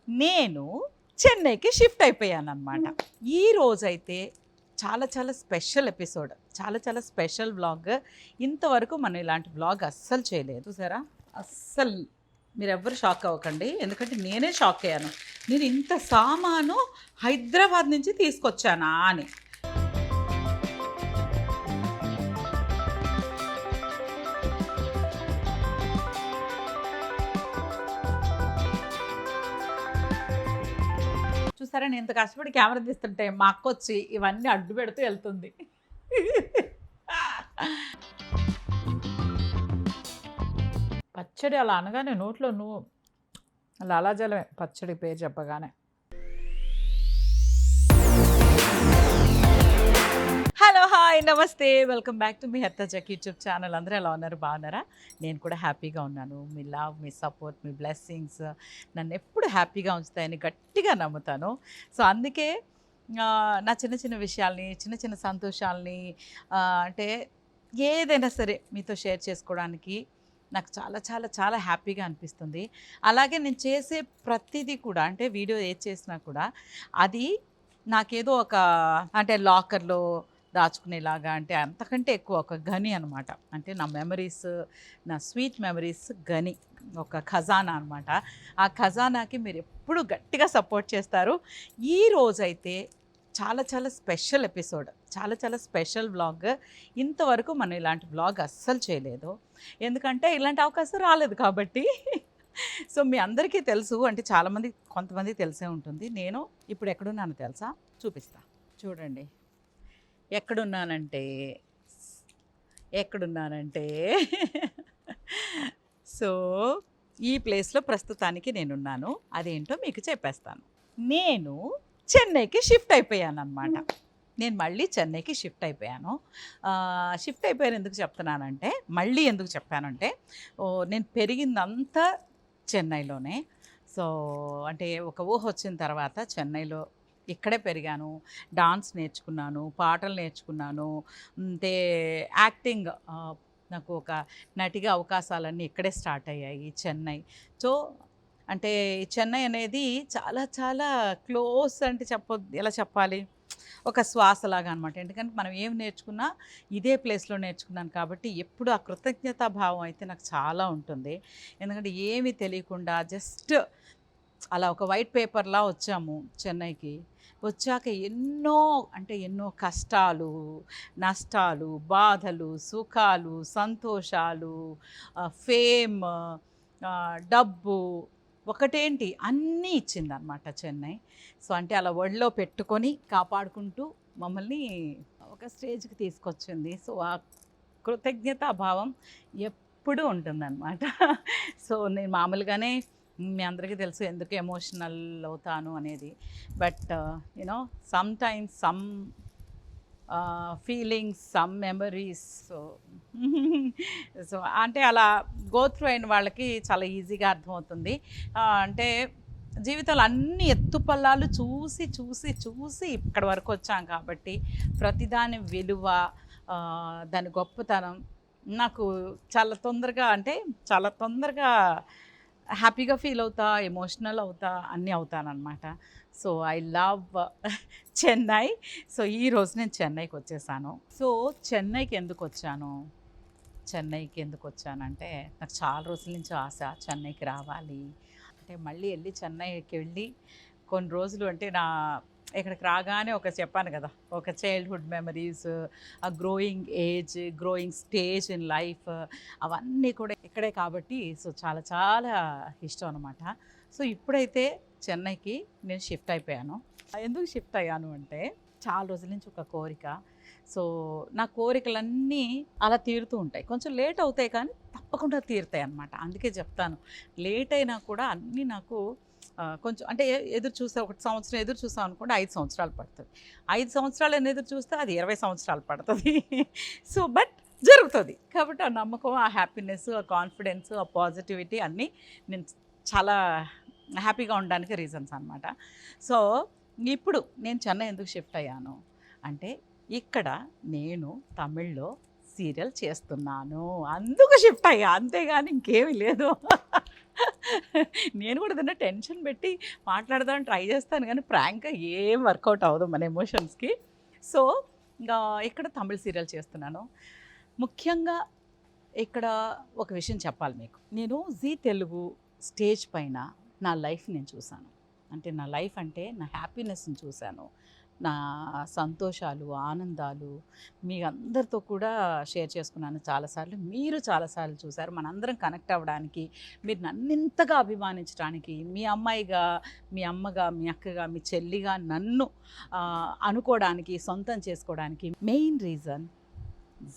నేను చెన్నైకి షిఫ్ట్ అయిపోయానన్నమాట. ఈ రోజైతే చాలా చాలా స్పెషల్ ఎపిసోడ్, చాలా చాలా స్పెషల్ వ్లాగ్. ఇంతవరకు మనం ఇలాంటి వ్లాగ్ అస్సలు చేయలేదు. చూసారా, అస్సలు మీరెవ్వరు షాక్ అవ్వకండి, ఎందుకంటే నేనే షాక్ అయ్యాను. నేను ఇంత సామాను హైదరాబాద్ నుంచి తీసుకొచ్చానా అని. చూసారా, నేను ఇంత కష్టపడి కెమెరా తీస్తుంటే మా అక్క వచ్చి ఇవన్నీ అడ్డు పెడుతూ వెళ్తుంది. పచ్చడి అలా అనగానే నోట్లో నువ్వు లాలాజలమే, పచ్చడి పేరు చెప్పగానే. హలో, హాయ్, నమస్తే, వెల్కమ్ బ్యాక్ టు మీ హెర్తా జక్ యూట్యూబ్ ఛానల్. అందరూ ఎలా ఉన్నారు, బాగున్నారా? నేను కూడా హ్యాపీగా ఉన్నాను. మీ లవ్, మీ సపోర్ట్, మీ బ్లెస్సింగ్స్ నన్ను ఎప్పుడు హ్యాపీగా ఉంచుతాయని గట్టిగా నమ్ముతాను. సో అందుకే నా చిన్న చిన్న విషయాల్ని, చిన్న చిన్న సంతోషాలని, అంటే ఏదైనా సరే మీతో షేర్ చేసుకోవడానికి నాకు చాలా చాలా చాలా హ్యాపీగా అనిపిస్తుంది. అలాగే నేను చేసే ప్రతిదీ కూడా, అంటే వీడియో ఏది చేసినా కూడా అది నాకేదో ఒక, అంటే లాకర్లో దాచుకునేలాగా, అంటే అంతకంటే ఎక్కువ ఒక గని అనమాట. అంటే నా మెమరీస్, నా స్వీట్ మెమరీస్ గని, ఒక ఖజానా అనమాట. ఆ ఖజానాకి మీరు ఎప్పుడు గట్టిగా సపోర్ట్ చేస్తారు. ఈ రోజైతే చాలా చాలా స్పెషల్ ఎపిసోడ్, చాలా చాలా స్పెషల్ వ్లాగ్. ఇంతవరకు మనం ఇలాంటి వ్లాగ్ అస్సలు చేయలేదు, ఎందుకంటే ఇలాంటి అవకాశం రాలేదు కాబట్టి. సో మీ అందరికీ తెలుసు, అంటే చాలామంది, కొంతమందికి తెలిసే ఉంటుంది. నేను ఇప్పుడు ఎక్కడున్నానో తెలుసా? చూపిస్తా, చూడండి. ఎక్కడున్నానంటే సో ఈ ప్లేస్లో ప్రస్తుతానికి నేనున్నాను. అదేంటో మీకు చెప్పేస్తాను. నేను చెన్నైకి షిఫ్ట్ అయిపోయాను అనమాట. నేను మళ్ళీ చెన్నైకి షిఫ్ట్ అయిపోయాను. షిఫ్ట్ అయిపోయాను ఎందుకు చెప్తున్నానంటే, మళ్ళీ ఎందుకు చెప్పానంటే, నేను పెరిగిందంతా చెన్నైలోనే. సో అంటే ఒక ఊహ వచ్చిన తర్వాత చెన్నైలో ఇక్కడే పెరిగాను. డాన్స్ నేర్చుకున్నాను, పాటలు నేర్చుకున్నాను, అంటే యాక్టింగ్, నాకు ఒక నటిగా అవకాశాలన్నీ ఇక్కడే స్టార్ట్ అయ్యాయి, చెన్నై. సో అంటే చెన్నై అనేది చాలా చాలా క్లోజ్, అంటే ఎలా చెప్పాలి, ఒక శ్వాసలాగా అనమాట. ఎందుకంటే మనం ఏం నేర్చుకున్నా ఇదే ప్లేస్లో నేర్చుకున్నాను కాబట్టి ఎప్పుడు ఆ కృతజ్ఞతాభావం అయితే నాకు చాలా ఉంటుంది. ఎందుకంటే ఏమీ తెలియకుండా జస్ట్ అలా ఒక వైట్ పేపర్లా వచ్చాము చెన్నైకి. వచ్చాక ఎన్నో కష్టాలు, నష్టాలు, బాధలు, సుఖాలు, సంతోషాలు, ఫేమ్, డబ్బు, ఒకటేంటి అన్నీ ఇచ్చిందనమాట చెన్నై. సో అంటే అలా ఒళ్ళో పెట్టుకొని కాపాడుకుంటూ మమ్మల్ని ఒక స్టేజ్కి తీసుకొచ్చింది. సో ఆ కృతజ్ఞతాభావం ఎప్పుడూ ఉంటుందన్నమాట. సో నేను మామూలుగానే, మీ అందరికీ తెలుసు ఎందుకు ఎమోషనల్ అవుతాను అనేది. But you know some times some feelings, some memories, so అంటే అలా గో త్రూ అయిన వాళ్ళకి చాలా ఈజీగా అర్థమవుతుంది. అంటే జీవితంలో అన్ని ఎత్తుపల్లాలు చూసి చూసి చూసి ఇక్కడి వరకు వచ్చాం కాబట్టి ప్రతిదాని విలువ, దాని గొప్పతనం నాకు చాలా తొందరగా హ్యాపీగా ఫీల్ అవుతా, ఎమోషనల్ అవుతా, అన్నీ అవుతానన్నమాట. So I love Chennai. So ఈరోజు నేను చెన్నైకి వచ్చేసాను. సో చెన్నైకి ఎందుకు వచ్చానంటే, నాకు చాలా రోజుల నుంచి ఆశ చెన్నైకి రావాలి. అంటే మళ్ళీ చెన్నైకి వెళ్ళి కొన్ని రోజులు, అంటే ఇక్కడికి రాగానే చెప్పాను కదా, ఒక చైల్డ్హుడ్ మెమరీస్, ఆ growing age, growing stage in life, అవన్నీ కూడా ఇక్కడే కాబట్టి సో చాలా చాలా ఇష్టం అనమాట. సో ఇప్పుడైతే చెన్నైకి నేను షిఫ్ట్ అయిపోయాను. ఎందుకు షిఫ్ట్ అయ్యాను అంటే, చాలా రోజుల నుంచి ఒక కోరిక. సో నా కోరికలన్నీ అలా తీరుతూ ఉంటాయి. కొంచెం లేట్ అవుతాయి కానీ తప్పకుండా తీరుతాయి అన్నమాట. అందుకే చెప్తాను, లేట్ అయినా కూడా అన్నీ నాకు కొంచెం, అంటే ఒక సంవత్సరం ఎదురు చూసాం అనుకోండి, 5 సంవత్సరాలు పడుతుంది. 5 సంవత్సరాలు ఎదురు చూస్తే అది 20 సంవత్సరాలు పడుతుంది. సో బట్ జరుగుతుంది కాబట్టి ఆ నమ్మకం, ఆ హ్యాపీనెస్, ఆ కాన్ఫిడెన్స్, ఆ పాజిటివిటీ అన్నీ నేను చాలా హ్యాపీగా ఉండడానికి రీజన్స్ అనమాట. సో ఇప్పుడు నేను చెన్నై ఎందుకు షిఫ్ట్ అయ్యాను అంటే, ఇక్కడ నేను తమిళ్లో సీరియల్ చేస్తున్నాను, అందుకు షిఫ్ట్ అయ్యా, అంతేగాని ఇంకేమీ లేదు. నేను కూడా ఏదైనా టెన్షన్ పెట్టి మాట్లాడదామని ట్రై చేస్తాను కానీ ప్రాంక్గా ఏం వర్కౌట్ అవ్వదు మన ఎమోషన్స్కి. సో ఇంకా ఇక్కడ తమిళ్ సీరియల్ చేస్తున్నాను. ముఖ్యంగా ఇక్కడ ఒక విషయం చెప్పాలి మీకు. నేను జీ తెలుగు స్టేజ్ పైన నా లైఫ్ నేను చూశాను. అంటే నా లైఫ్ అంటే నా హ్యాపీనెస్ని చూశాను, నా సంతోషాలు, ఆనందాలు మీ అందరితో కూడా షేర్ చేసుకున్నాను చాలాసార్లు. మీరు చాలాసార్లు చూశారు. మనందరం కనెక్ట్ అవ్వడానికి, మీరు నన్నింతగా అభిమానించడానికి, మీ అమ్మాయిగా, మీ అమ్మగా, మీ అక్కగా, మీ చెల్లిగా నన్ను అనుకోవడానికి, సొంతం చేసుకోవడానికి main reason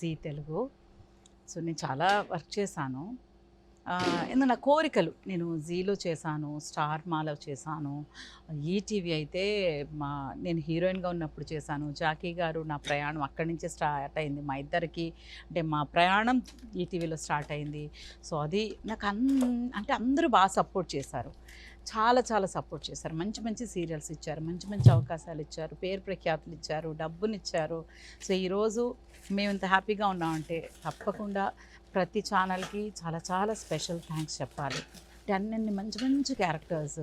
Zee Telugu. So నేను చాలా వర్క్ చేశాను. ఎందుకంటే నా కోరికలు, నేను జీలో చేశాను, స్టార్ మాలో చేశాను, ఈటీవీ అయితే నేను హీరోయిన్గా ఉన్నప్పుడు చేశాను. జాకీ గారు నా ప్రయాణం అక్కడి నుంచే స్టార్ట్ అయింది మా ఇద్దరికి. అంటే మా ప్రయాణం ఈటీవీలో స్టార్ట్ అయింది. సో అది నాకు అంటే అందరూ బాగా సపోర్ట్ చేశారు, చాలా చాలా సపోర్ట్ చేశారు. మంచి మంచి సీరియల్స్ ఇచ్చారు, మంచి మంచి అవకాశాలు ఇచ్చారు, పేరు ప్రఖ్యాతులు ఇచ్చారు, డబ్బునిచ్చారు. సో ఈరోజు మేము ఇంత హ్యాపీగా ఉన్నామంటే తప్పకుండా ప్రతి ఛానల్కి చాలా చాలా స్పెషల్ థ్యాంక్స్ చెప్పాలి. అంటే అన్ని మంచి మంచి క్యారెక్టర్స్,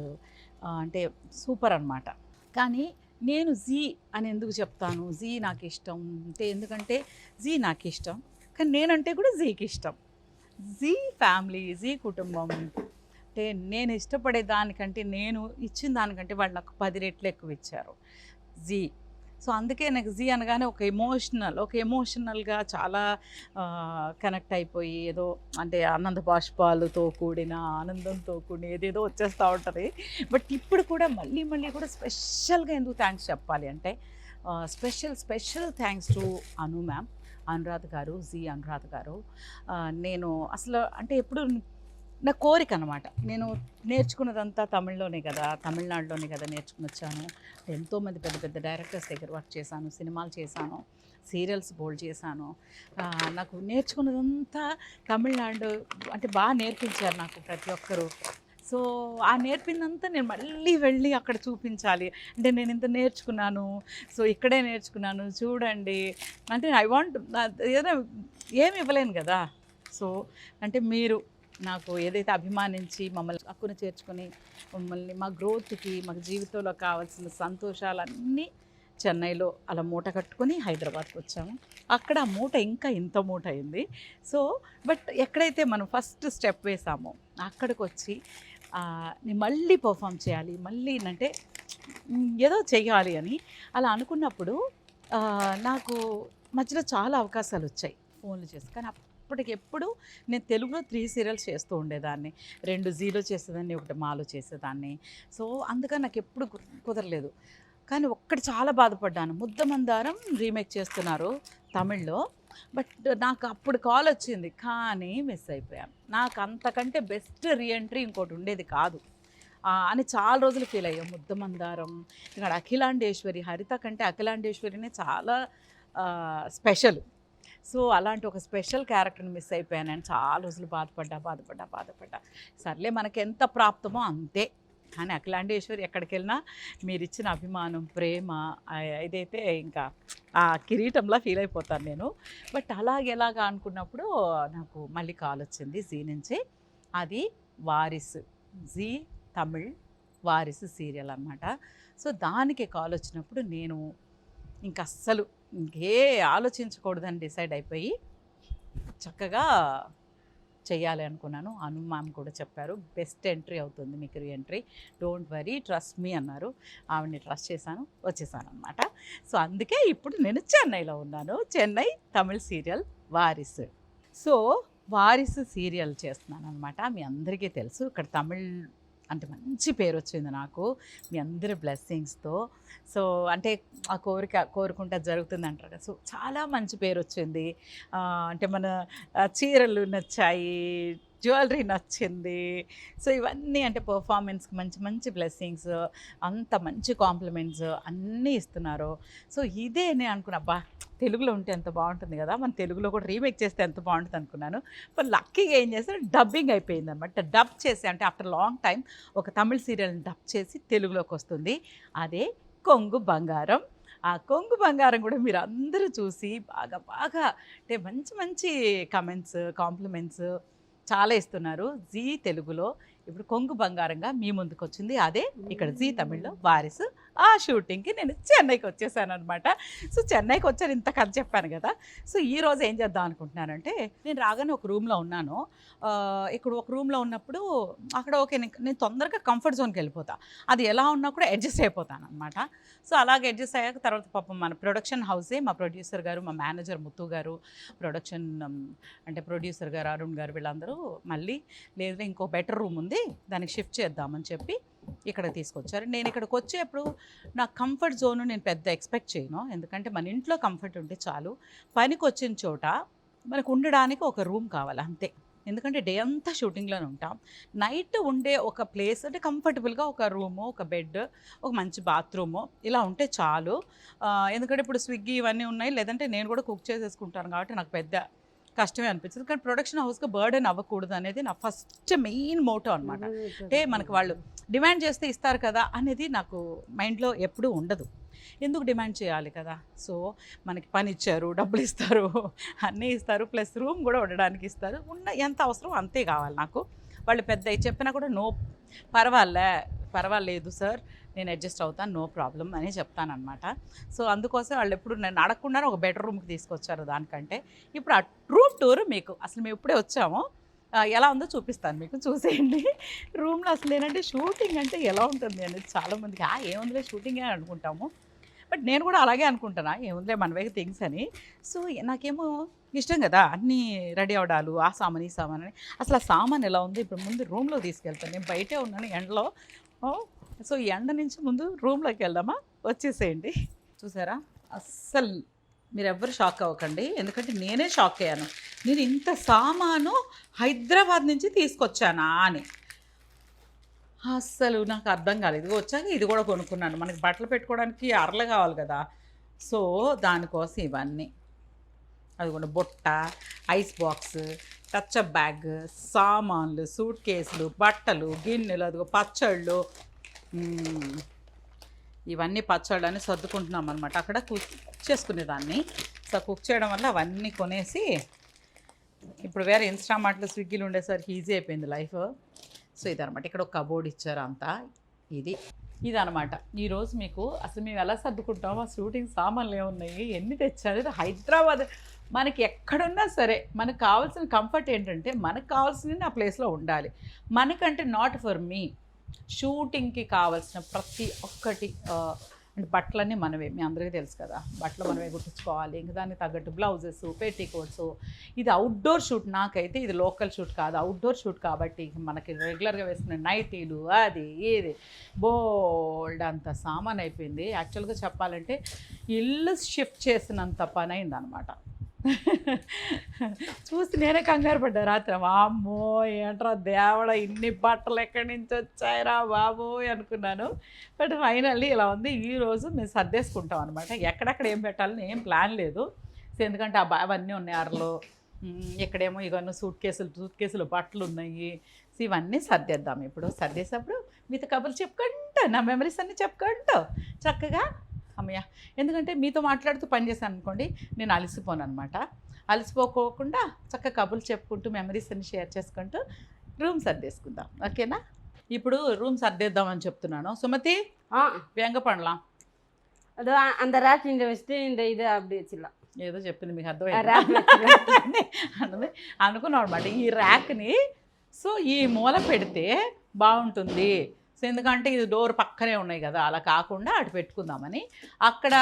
అంటే సూపర్ అనమాట. కానీ నేను జీ అని ఎందుకు చెప్తాను, జీ నాకు ఇష్టం అంటే ఎందుకంటే జీ నాకు ఇష్టం, కానీ నేనంటే కూడా జీకి ఇష్టం. జీ ఫ్యామిలీ, జీ కుటుంబం అంటే నేను ఇష్టపడే దానికంటే, నేను ఇచ్చిన దానికంటే వాళ్ళు నాకు 10 రెట్లు ఎక్కువ ఇచ్చారు జీ. సో అందుకే నాకు జీ అనగానే ఒక ఎమోషనల్గా చాలా కనెక్ట్ అయిపోయి, ఏదో అంటే ఆనంద బాష్పాలతో కూడిన, ఆనందంతో కూడిన ఏదేదో వచ్చేస్తూ ఉంటుంది. బట్ ఇప్పుడు కూడా మళ్ళీ కూడా స్పెషల్గా ఎందుకు థ్యాంక్స్ చెప్పాలి అంటే, special thanks to Anu ma'am, Anuradha గారు, జీ అనురాధ గారు. నేను అసలు అంటే ఎప్పుడు నా కోరిక అనమాట. నేను నేర్చుకున్నదంతా తమిళ్లోనే కదా, తమిళనాడులోనే కదా నేర్చుకుని వచ్చాను. ఎంతోమంది పెద్ద పెద్ద డైరెక్టర్స్ దగ్గర వర్క్ చేశాను, సినిమాలు చేశాను, సీరియల్స్ బోల్డ్ చేశాను. నాకు నేర్చుకున్నదంతా తమిళనాడు అంటే బాగా నేర్పించారు నాకు ప్రతి ఒక్కరూ. సో ఆ నేర్పిందంతా నేను మళ్ళీ వెళ్ళి అక్కడ చూపించాలి. అంటే నేను ఇంత నేర్చుకున్నాను, సో ఇక్కడే నేర్చుకున్నాను చూడండి అంటే ఐ వాంట్, ఏదైనా ఏమి ఇవ్వలేను కదా. సో అంటే మీరు నాకు ఏదైతే అభిమానించి మమ్మల్ని హక్కును చేర్చుకొని మమ్మల్ని మా గ్రోత్కి, మాకు జీవితంలో కావాల్సిన సంతోషాలన్నీ చెన్నైలో అలా మూట కట్టుకొని హైదరాబాద్కి వచ్చాము. అక్కడ ఆ మూట ఇంకా ఇంత మూట అయింది. సో బట్ ఎక్కడైతే మనం ఫస్ట్ స్టెప్ వేసామో అక్కడికి వచ్చి నేను మళ్ళీ పర్ఫామ్ చేయాలి, మళ్ళీ అంటే ఏదో చెయ్యాలి అని అలా అనుకున్నప్పుడు నాకు మధ్యలో చాలా అవకాశాలు వచ్చాయి ఫోన్లు చేసి. కానీ అప్పటికెప్పుడు నేను తెలుగులో 3 సీరియల్స్ చేస్తూ ఉండేదాన్ని. 2 జీలో చేసేదాన్ని, 1 మాలో చేసేదాన్ని. సో అందుకని నాకు ఎప్పుడు కుదరలేదు. కానీ ఒక్కటి చాలా బాధపడ్డాను, ముద్దమందారం రీమేక్ చేస్తున్నారు తమిళ్లో. బట్ నాకు అప్పుడు కాల్ వచ్చింది కానీ మిస్ అయిపోయాను. నాకు అంతకంటే బెస్ట్ రీఎంట్రీ ఇంకోటి ఉండేది కాదు అని చాలా రోజులు ఫీల్ అయ్యాం. ముద్దమందారం ఇక్కడ అఖిలాండేశ్వరి, హరిత కంటే అఖిలాండేశ్వరినే చాలా స్పెషల్. సో అలాంటి ఒక స్పెషల్ క్యారెక్టర్ని మిస్ అయిపోయానని చాలా రోజులు బాధపడ్డా. సర్లే మనకి ఎంత ప్రాప్తమో అంతే. కానీ అఖిలాండేశ్వరి ఎక్కడికి వెళ్ళినా మీరు ఇచ్చిన అభిమానం, ప్రేమ ఇదైతే ఇంకా ఆ కిరీటంలా ఫీల్ అయిపోతాను నేను. బట్ ఎలాగా అనుకున్నప్పుడు నాకు మళ్ళీ కాల్ వచ్చింది జీ నుంచి. అది వారిసు, జీ తమిళ్ వారిసు సీరియల్ అనమాట. సో దానికి కాల్ వచ్చినప్పుడు నేను ఇంక అస్సలు ఇంకే ఆలోచించకూడదని డిసైడ్ అయిపోయి చక్కగా చెయ్యాలి అనుకున్నాను. అను మ్యామ్ కూడా చెప్పారు, బెస్ట్ ఎంట్రీ అవుతుంది మీకు reentry, don't worry, trust me అన్నారు. ఆవిడని ట్రస్ట్ చేశాను, వచ్చేసాను అనమాట. సో అందుకే ఇప్పుడు నేను చెన్నైలో ఉన్నాను. Chennai Tamil serial Varisu. So Varisu serial చేస్తున్నాను అనమాట. మీ అందరికీ తెలుసు ఇక్కడ తమిళ్ అంటే మంచి పేరు వచ్చింది నాకు మీ అందరి బ్లెస్సింగ్స్తో. సో అంటే ఆ కోరుకుంటే జరుగుతుంది అంటారు కదా. సో చాలా మంచి పేరు వచ్చింది. అంటే మన చీరలు నచ్చాయి, జ్యువెలరీ నచ్చింది. సో ఇవన్నీ అంటే పర్ఫార్మెన్స్కి మంచి మంచి బ్లెస్సింగ్స్, అంత మంచి కాంప్లిమెంట్స్ అన్నీ ఇస్తున్నారు. సో ఇదే నేను అనుకున్నా, అబ్బా తెలుగులో ఉంటే ఎంత బాగుంటుంది కదా, మన తెలుగులో కూడా రీమేక్ చేస్తే ఎంత బాగుంటుంది అనుకున్నాను. బట్ లక్కీగా ఏం చేస్తే డబ్బింగ్ అయిపోయింది అనమాట. డబ్ చేసి అంటే ఆఫ్టర్ లాంగ్ టైం ఒక తమిళ్ సీరియల్ని డబ్ చేసి తెలుగులోకి వస్తుంది. అదే కొంగు బంగారం. ఆ కొంగు బంగారం కూడా మీరు అందరూ చూసి బాగా అంటే మంచి మంచి కమెంట్స్, కాంప్లిమెంట్స్ చాలా ఇస్తున్నారు. జీ తెలుగులో ఇప్పుడు కొంగు బంగారంగా మీ ముందుకు వచ్చింది అదే ఇక్కడ జీ తమిళ్లో వారిసు. ఆ షూటింగ్కి నేను చెన్నైకి వచ్చేసాను అనమాట. సో చెన్నైకి వచ్చాను, ఇంత కథ చెప్పాను కదా. సో ఈరోజు ఏం చేద్దాం అనుకుంటున్నానంటే, నేను రాగానే ఒక రూమ్లో ఉన్నాను. ఇక్కడ ఒక రూమ్లో ఉన్నప్పుడు అక్కడ ఓకే, నేను తొందరగా కంఫర్ట్ జోన్కి వెళ్ళిపోతా. అది ఎలా ఉన్నా కూడా అడ్జస్ట్ అయిపోతాను అనమాట. సో అలాగే అడ్జస్ట్ అయ్యాక తర్వాత పాపం మన ప్రొడక్షన్ హౌసే, మా ప్రొడ్యూసర్ గారు, మా మేనేజర్ ముత్తు గారు, ప్రొడక్షన్ అంటే ప్రొడ్యూసర్ గారు అరుణ్ గారు, వీళ్ళందరూ మళ్ళీ లేదు ఇంకో బెటర్ రూమ్ ఉంది దానికి షిఫ్ట్ చేద్దామని చెప్పి ఇక్కడ తీసుకొచ్చారు. నేను ఇక్కడికి వచ్చేప్పుడు నా కంఫర్ట్ జోన్ నేను పెద్ద ఎక్స్పెక్ట్ చేయను, ఎందుకంటే మన ఇంట్లో కంఫర్ట్ ఉంటే చాలు. పనికి వచ్చిన చోట మనకు ఉండడానికి ఒక రూమ్ కావాలి అంతే. ఎందుకంటే డే అంతా షూటింగ్లోనే ఉంటాం. నైట్ ఉండే ఒక ప్లేస్ అంటే కంఫర్టబుల్గా ఒక రూము, ఒక బెడ్, ఒక మంచి బాత్రూము ఇలా ఉంటే చాలు. ఎందుకంటే ఇప్పుడు స్విగ్గీ ఇవన్నీ ఉన్నాయి, లేదంటే నేను కూడా కుక్ చేసేసుకుంటాను కాబట్టి నాకు పెద్ద కష్టమే అనిపించింది. కానీ ప్రొడక్షన్ హౌస్కి బర్డెన్ అవ్వకూడదు అనేది నా ఫస్ట్ మెయిన్ మోటో అనమాట. అంటే మనకు వాళ్ళు డిమాండ్ చేస్తే ఇస్తారు కదా అనేది నాకు మైండ్లో ఎప్పుడూ ఉండదు. ఎందుకు డిమాండ్ చేయాలి కదా. సో మనకి పని ఇచ్చారు, డబ్బులు ఇస్తారు, అన్నీ ఇస్తారు, ప్లస్ రూమ్ కూడా ఉండడానికి ఇస్తారు. ఉన్న ఎంత అవసరం అంతే కావాలి నాకు. వాళ్ళు పెద్ద చెప్పినా కూడా పర్వాలేదు సార్, నేను అడ్జస్ట్ అవుతాను, నో ప్రాబ్లం అని చెప్తానమాట. సో అందుకోసం వాళ్ళు ఎప్పుడు నేను అడగకుండానే ఒక బెటర్ రూమ్కి తీసుకొచ్చారు. దానికంటే ఇప్పుడు ఆ రూమ్ టూర్ మీకు అసలు మేము ఇప్పుడే వచ్చాము, ఎలా ఉందో చూపిస్తాను మీకు, చూసేయండి. రూమ్లో అసలు ఏంటంటే షూటింగ్ అంటే ఎలా ఉంటుంది అనేది చాలామందికి ఏముందిలే షూటింగే అనుకుంటాము. బట్ నేను కూడా అలాగే అనుకుంటున్నా, ఏముందిలే మన వైపు థింగ్స్ అని. సో నాకేమో ఇష్టం కదా అన్నీ రెడీ అవడాలు, ఆ సామాన్ ఈ సామాన్ అని. అసలు ఆ సామాన్ ఎలా ఉంది ఇప్పుడు ముందు రూమ్లో తీసుకెళ్తాను. నేను బయటే ఉన్నాను ఎండలో. సో ఈ ఎండ నుంచి ముందు రూమ్లోకి వెళ్దామా, వచ్చేసేయండి. చూసారా, అస్సలు మీరు ఎవ్వరు షాక్ అవ్వకండి, ఎందుకంటే నేనే షాక్ అయ్యాను. నేను ఇంత సామాను హైదరాబాద్ నుంచి తీసుకొచ్చానా అని అస్సలు నాకు అర్థం కాలేదు. ఇదిగో వచ్చాక ఇది కూడా కొనుక్కున్నాను, మనకి బట్టలు పెట్టుకోవడానికి అరలు కావాలి కదా. సో దానికోసం ఇవన్నీ, అది కూడా బుట్ట, ఐస్ బాక్స్, టచ్అప్ బ్యాగ్, సామాన్లు, సూట్ కేసులు, బట్టలు, గిన్నెలు, అదిగో పచ్చళ్ళు, ఇవన్నీ పచ్చళ్ళు అని సర్దుకుంటున్నాం అనమాట. అక్కడ కుక్ చేసుకునేదాన్ని. సో కుక్ చేయడం వల్ల అవన్నీ కొనేసి ఇప్పుడు వేరే ఇన్స్టామార్ట్లో స్విగ్గీలు ఉండేసరికి ఈజీ అయిపోయింది లైఫ్. సో ఇదనమాట, ఇక్కడ ఒక కబోర్డ్ ఇచ్చారు అంతా. ఇదనమాట ఈరోజు మీకు అసలు మేము ఎలా సర్దుకుంటాం, ఆ షూటింగ్ సామాన్లు ఏమున్నాయి, ఎన్ని తెచ్చారు. హైదరాబాద్ మనకి ఎక్కడున్నా సరే మనకు కావాల్సిన కంఫర్ట్ ఏంటంటే మనకు కావాల్సింది ఆ ప్లేస్లో ఉండాలి. మనకంటే నాట్ ఫర్ మీ, షూటింగ్కి కావాల్సిన ప్రతి ఒక్కటి అంటే బట్టలన్నీ మనమే, మీ అందరికీ తెలుసు కదా, బట్టలు మనమే కుట్టించుకోవాలి. ఇంకా దానికి తగ్గట్టు బ్లౌజెస్, పెట్టికోట్స్. ఇది అవుట్డోర్ షూట్, నాకైతే ఇది లోకల్ షూట్ కాదు, అవుట్డోర్ షూట్ కాబట్టి మనకి రెగ్యులర్గా వేసుకునే నైటీలు అది ఇది బోల్డ్ అంత సామాన్ అయిపోయింది. యాక్చువల్గా చెప్పాలంటే ఇల్లు షిఫ్ట్ చేసినంత పని అయిందనమాట. చూసి నేనే కంగారు పడ్డా రాత్రి. వామ్మో ఏంట్రా దేవుడా, ఇన్ని బట్టలు ఎక్కడి నుంచి వచ్చాయిరా బాబోయ్ అనుకున్నాను. బట్ ఫైనల్లీ ఇలా ఉంది. ఈరోజు మేము సర్దేసుకుంటాం అనమాట. ఎక్కడెక్కడ ఏం పెట్టాలని ఏం ప్లాన్ లేదు. సో ఎందుకంటే అవన్నీ ఉన్నాయి అరలో, ఇక్కడేమో ఇవన్నీ సూట్ కేసులు బట్టలు ఉన్నాయి. సో ఇవన్నీ సర్దేద్దాం. ఇప్పుడు సర్దేసేప్పుడు మీతో కబుర్లు చెప్పుకుంటూ, నా మెమరీస్ అన్నీ చెప్పుకుంటూ చక్కగా అమ్మయ్య. ఎందుకంటే మీతో మాట్లాడుతూ పని చేశాను అనుకోండి, నేను అలసిపోను అనమాట. అలసిపోకుండా చక్కగా కబుర్లు చెప్పుకుంటూ మెమరీస్ అన్ని షేర్ చేసుకుంటూ రూమ్ సర్దేసుకుందాం, ఓకేనా? ఇప్పుడు రూమ్ సర్దేద్దామని చెప్తున్నాను. సుమతి వ్యంగ పడలాం. அது அந்த ரேக் இந்த வச்சுட்டு இந்த இது அப்படி வச்சிடலாம். ఏదో చెప్పింది మీకు అర్థమైంది అన్నది అనుకున్నాం అనమాట. ఈ ర్యాక్ని సో ఈ మూల పెడితే బాగుంటుంది. సో ఎందుకంటే ఇది డోర్ పక్కనే ఉన్నాయి కదా, అలా కాకుండా అటు పెట్టుకుందామని. అక్కడ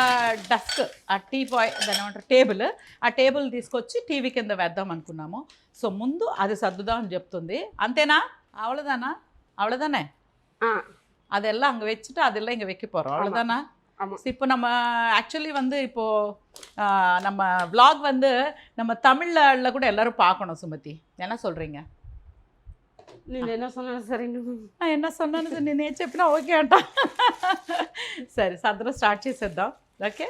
డస్క్, ఆ దాని ఏమంటారు టేబుల్, ఆ టేబుల్ తీసుకొచ్చి టీవీ కింద వేద్దాం అనుకున్నాము. సో ముందు అది సర్దుదాం అని చెప్తుంది. అంతేనా? அவ்வளோதானே அதெல்லாம் அங்கே வச்சுட்டு அதெல்லாம் இங்கே வைக்க போகிறோம், அவ்வளோதானா? இப்போ நம்ம ஆக்சுவலி வந்து இப்போது நம்ம vlog வந்து நம்ம தமிழில் கூட எல்லோரும் பார்க்கணும். சுமதி என்ன சொல்கிறீங்க? నేను என்ன சொன்னாலும் సరే, என்ன சொன்னாను నేనే చెప్పినా ఓకే అంట. సరే సర్దరం స్టార్ట్ చేసేద్దాం, ఓకే?